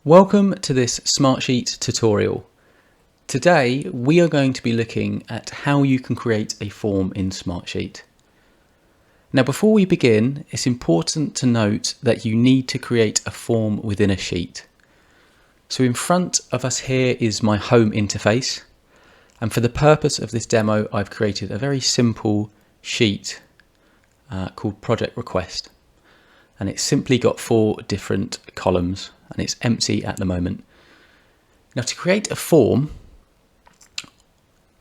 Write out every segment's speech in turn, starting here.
Welcome to this Smartsheet tutorial. Today we are going to be looking at how you can create a form in Smartsheet. Now before we begin, it's important to note that you need to create a form within a sheet. So in front of us here is my home interface, and for the purpose of this demo I've created a very simple sheet called Project Request, and it's simply got 4 different columns and it's empty at the moment. Now to create a form,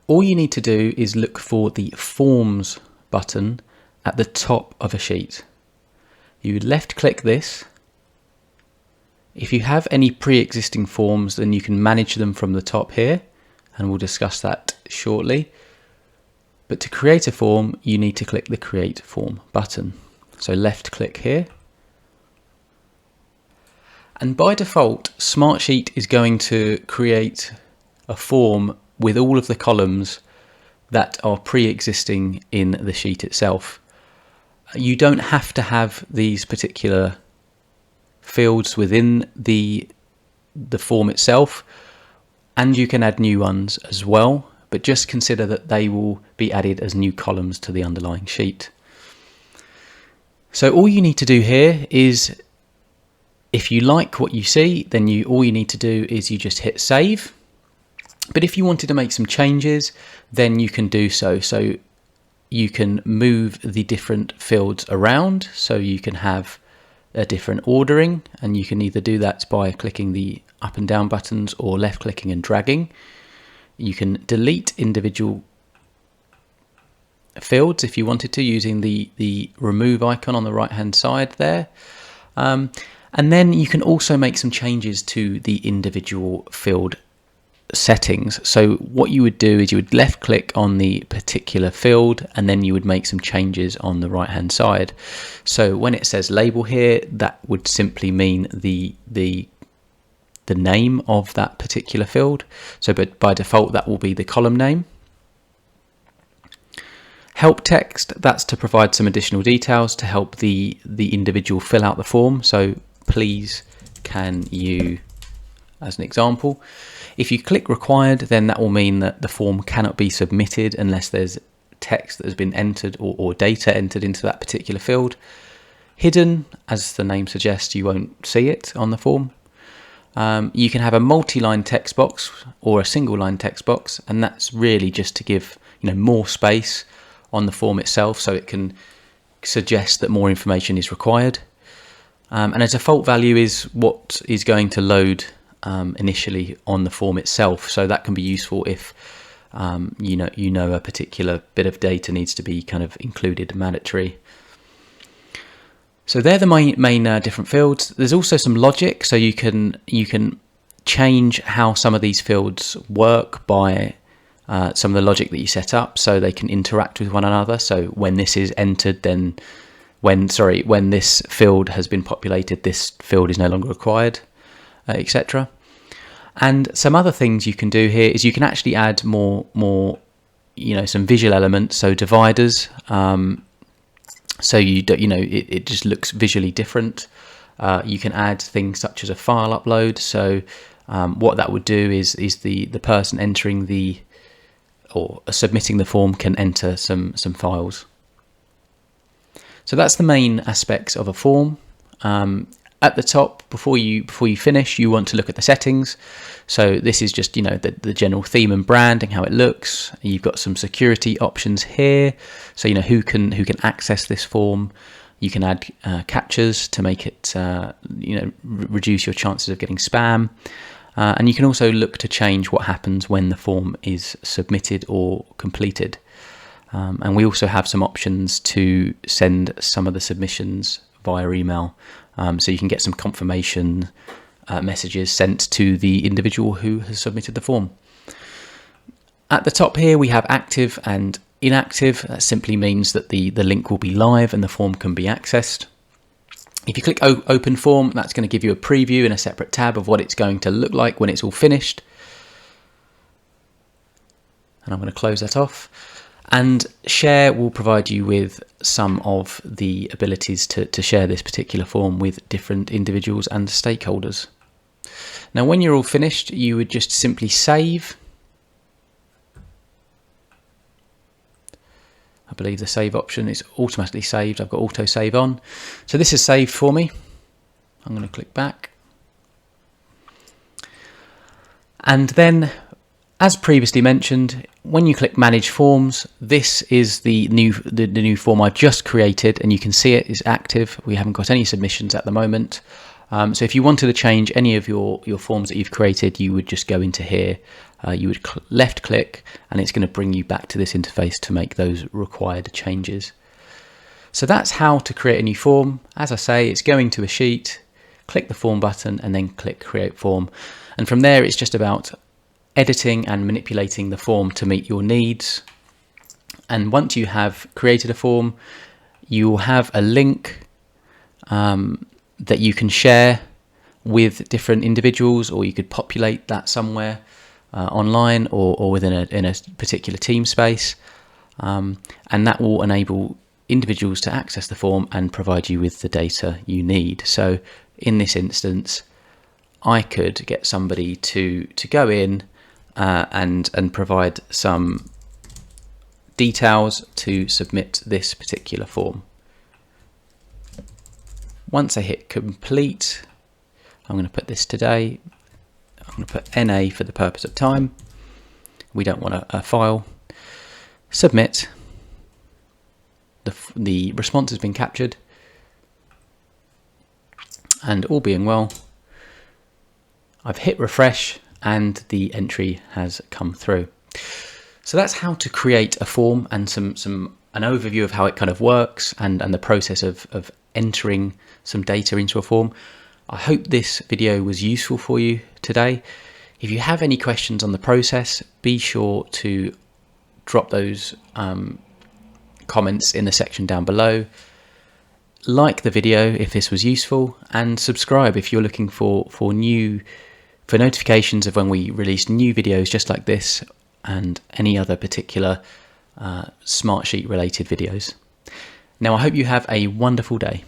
all you need to do is look for the Forms button at the top of a sheet. You would left click this. If you have any pre-existing forms, then you can manage them from the top here, and we'll discuss that shortly. But to create a form, you need to click the Create Form button. So left click here. And by default, Smartsheet is going to create a form with all of the columns that are pre-existing in the sheet itself. You don't have to have these particular fields within the form itself, and you can add new ones as well, but just consider that they will be added as new columns to the underlying sheet. So all you need to do here is, if you like what you see, then all you need to do is you just hit save. But if you wanted to make some changes, then you can do so. So you can move the different fields around, so you can have a different ordering, and you can either do that by clicking the up and down buttons or left clicking and dragging. You can delete individual fields if you wanted to, using the remove icon on the right hand side there. And then you can also make some changes to the individual field settings. So what you would do is you would left click on the particular field, and then you would make some changes on the right hand side. So when it says label here, that would simply mean the name of that particular field. So but by default that will be the column name. Help text, that's to provide some additional details to help the individual fill out the form. So please can you, as an example. If you click required, then that will mean that the form cannot be submitted unless there's text that has been entered or data entered into that particular field. Hidden, as the name suggests, you won't see it on the form. You can have a multi-line text box or a single line text box, and that's really just to give more space on the form itself, so it can suggest that more information is required. And a default value is what is going to load initially on the form itself, so that can be useful if you know a particular bit of data needs to be kind of included mandatory. So they're the main different fields. There's also some logic, so you can change how some of these fields work by some of the logic that you set up, so they can interact with one another. So when this is entered, then when this field has been populated, this field is no longer required, etc. And some other things you can do here is you can actually add more some visual elements, so dividers, so it just looks visually different. You can add things such as a file upload, so what that would do is the person entering or submitting the form can enter some files. So that's the main aspects of a form. At the top, before you finish, you want to look at the settings. So this is just the general theme and branding, how it looks. You've got some security options here, so who can access this form. You can add captchas to make it reduce your chances of getting spam, and you can also look to change what happens when the form is submitted or completed. And we also have some options to send some of the submissions via email, so you can get some confirmation messages sent to the individual who has submitted the form. At the top here we have active and inactive. That simply means that the link will be live and the form can be accessed. If you click open form, that's going to give you a preview in a separate tab of what it's going to look like when it's all finished. And I'm going to close that off. And share will provide you with some of the abilities to share this particular form with different individuals and stakeholders. Now when you're all finished, you would just simply save. I believe the save option is automatically saved. I've got auto save on. So this is saved for me. I'm going to click back. And then, as previously mentioned, when you click manage forms, this is the new form I've just created, and you can see it is active. We haven't got any submissions at the moment. So if you wanted to change any of your forms that you've created, you would just go into here. You would left click, and it's going to bring you back to this interface to make those required changes. So that's how to create a new form. As I say, it's going to a sheet, click the form button, and then click create form. And from there, it's just about editing and manipulating the form to meet your needs. And once you have created a form, you will have a link that you can share with different individuals, or you could populate that somewhere online or within a particular team space, and that will enable individuals to access the form and provide you with the data you need. So in this instance, I could get somebody to go in and provide some details to submit this particular form. Once I hit complete, I'm going to put this today. I'm going to put NA for the purpose of time. We don't want a file. Submit. The response has been captured. And all being well, I've hit refresh and the entry has come through. So that's how to create a form, and an overview of how it kind of works, and the process of entering some data into a form. I hope this video was useful for you today. If you have any questions on the process, be sure to drop those comments in the section down below. Like the video if this was useful, and subscribe if you're looking for notifications of when we release new videos just like this and any other particular Smartsheet related videos. Now I hope you have a wonderful day.